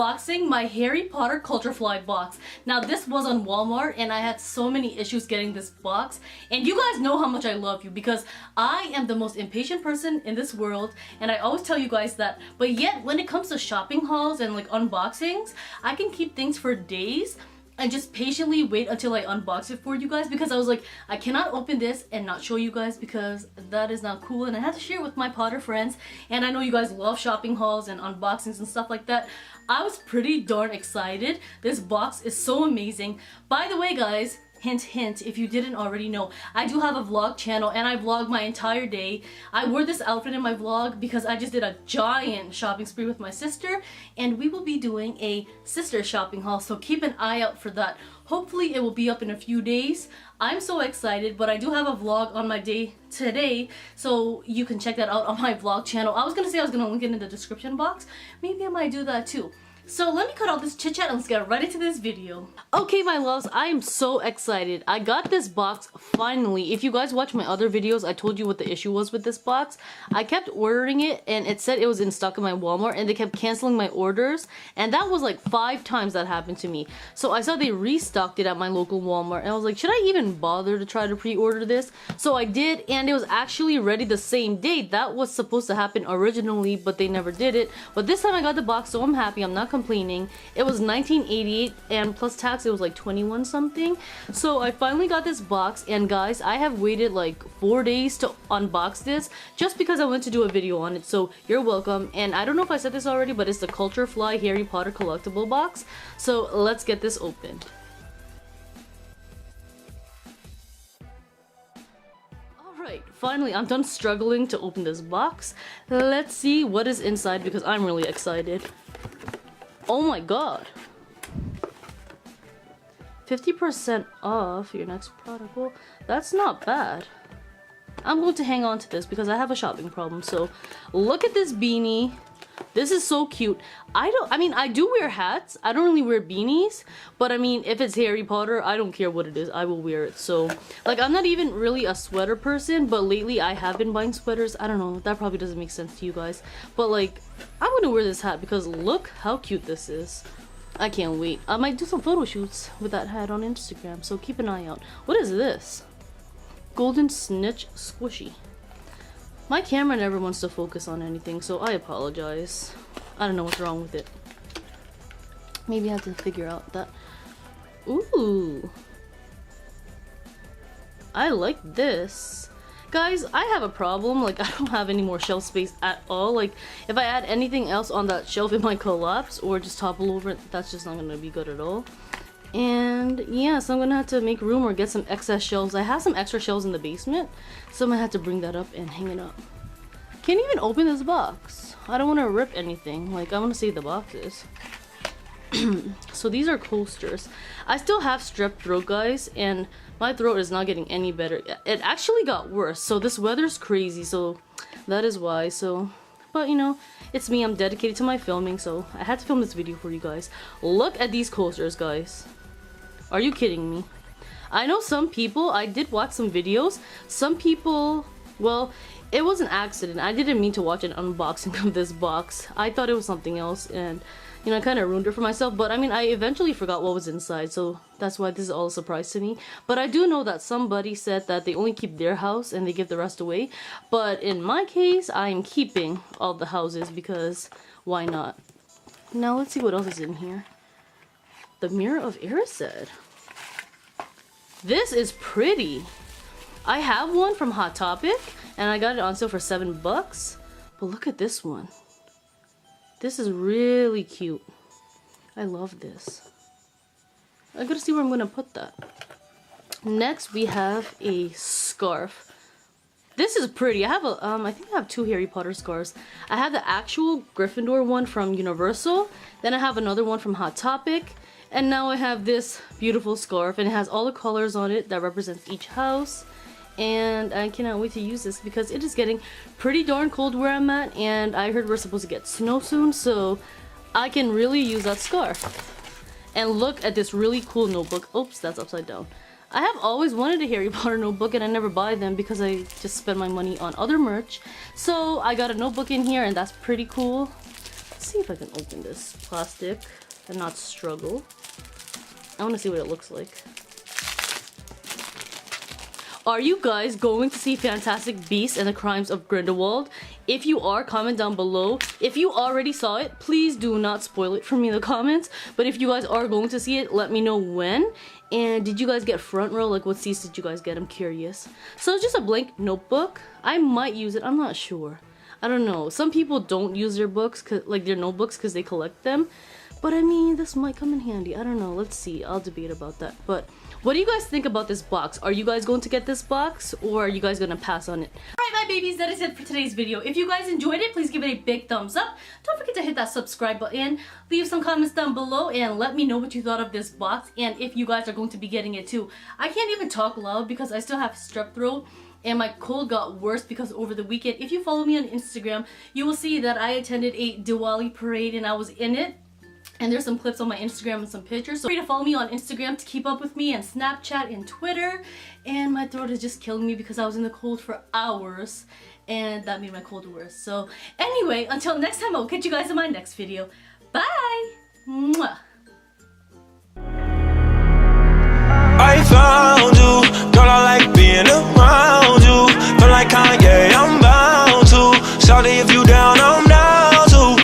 unboxing my Harry Potter CultureFly box. Now this was on Walmart and I had so many issues getting this box, and you guys know how much I love you because I am the most impatient person in this world, and I always tell you guys that, but yet when it comes to shopping hauls and like unboxings, I can keep things for days and just patiently wait until I unbox it for you guys, because I was like, I cannot open this and not show you guys because that is not cool, and I had to share it with my Potter friends, and I know you guys love shopping hauls and unboxings and stuff like that. I was pretty darn excited. This box is so amazing. By the way guys, hint hint, if you didn't already know, I do have a vlog channel and I vlog my entire day. I wore this outfit in my vlog because I just did a giant shopping spree with my sister, and we will be doing a sister shopping haul, so keep an eye out for that. Hopefully it will be up in a few days. I'm so excited, but I do have a vlog on my day today, so you can check that out on my vlog channel. I was gonna say I was gonna link it in the description box. Maybe I might do that too. So let me cut all this chit chat and let's get right into this video. Okay my loves, I am so excited. I got this box finally. If you guys watch my other videos, I told you what the issue was with this box. I kept ordering it and it said it was in stock in my Walmart, and they kept canceling my orders, and that was like 5 times that happened to me. So I saw they restocked it at my local Walmart and I was like, should I even bother to try to pre-order this? So I did, and it was actually ready the same day. That was supposed to happen originally, but they never did it. But this time I got the box, so I'm happy. I'm not complaining. It was $19.88 and plus tax it was like 21 something. So I finally got this box, and guys, I have waited like 4 days to unbox this just because I went to do a video on it, so you're welcome. And I don't know if I said this already, but it's the CultureFly Harry Potter collectible box. So let's get this open. Alright, finally I'm done struggling to open this box. Let's see what is inside because I'm really excited. Oh my god. 50% off your next product. Well, that's not bad. I'm going to hang on to this because I have a shopping problem. So, look at this beanie. This is so cute. I mean, I do wear hats. I don't really wear beanies. But I mean, if it's Harry Potter, I don't care what it is. I will wear it. So, like, I'm not even really a sweater person. But lately, I have been buying sweaters. I don't know. That probably doesn't make sense to you guys. But, like, I'm gonna wear this hat because look how cute this is. I can't wait. I might do some photo shoots with that hat on Instagram. So, keep an eye out. What is this? Golden Snitch Squishy. My camera never wants to focus on anything, so I apologize. I don't know what's wrong with it. Maybe I have to figure out that. Ooh. I like this. Guys, I have a problem. Like, I don't have any more shelf space at all. Like, if I add anything else on that shelf, it might collapse or just topple over. That's just not gonna be good at all. And yeah, so I'm gonna have to make room or get some excess shelves. I have some extra shelves in the basement, so I'm gonna have to bring that up and hang it up. Can't even open this box. I don't want to rip anything. Like, I want to save the boxes. So these are coasters. I still have strep throat, guys, and my throat is not getting any better. It actually got worse. So this weather's crazy, so that is why. So, but you know, it's me. I'm dedicated to my filming, so I had to film this video for you guys. Look at these coasters, guys. Are you kidding me? I know some people, I did watch some videos, some people, well, it was an accident. I didn't mean to watch an unboxing of this box. I thought it was something else, and you know, I kind of ruined it for myself. But I mean, I eventually forgot what was inside, so that's why this is all a surprise to me. But I do know that somebody said that they only keep their house and they give the rest away. But in my case, I'm keeping all the houses because why not? Now let's see what else is in here. The Mirror of Erised. This is pretty. I have one from Hot Topic and I got it on sale for $7. But look at this one. This is really cute. I love this. I gotta see where I'm gonna put that. Next we have a scarf. This is pretty. I have a I think I have 2 Harry Potter scarves. I have the actual Gryffindor one from Universal. Then I have another one from Hot Topic. And now I have this beautiful scarf, and it has all the colors on it that represents each house. And I cannot wait to use this because it is getting pretty darn cold where I'm at, and I heard we're supposed to get snow soon, so I can really use that scarf. And look at this really cool notebook. Oops, that's upside down. I have always wanted a Harry Potter notebook and I never buy them because I just spend my money on other merch. So I got a notebook in here and that's pretty cool. Let's see if I can open this plastic and not struggle. I want to see what it looks like. Are you guys going to see Fantastic Beasts and the Crimes of Grindelwald? If you are, comment down below. If you already saw it, please do not spoil it for me in the comments. But if you guys are going to see it, let me know when. And did you guys get front row? Like, what seats did you guys get? I'm curious. So it's just a blank notebook. I might use it. I'm not sure. I don't know. Some people don't use their books, like their notebooks, because they collect them. But I mean, this might come in handy. I don't know. Let's see. I'll debate about that. But what do you guys think about this box? Are you guys going to get this box, or are you guys going to pass on it? Alright, my babies, that is it for today's video. If you guys enjoyed it, please give it a big thumbs up. Don't forget to hit that subscribe button. Leave some comments down below and let me know what you thought of this box and if you guys are going to be getting it too. I can't even talk loud because I still have strep throat. And my cold got worse because over the weekend, if you follow me on Instagram, you will see that I attended a Diwali parade and I was in it. And there's some clips on my Instagram and some pictures. So feel free to follow me on Instagram to keep up with me, and Snapchat and Twitter. And my throat is just killing me because I was in the cold for hours. And that made my cold worse. So anyway, until next time, I'll catch you guys in my next video. Bye! Mwah!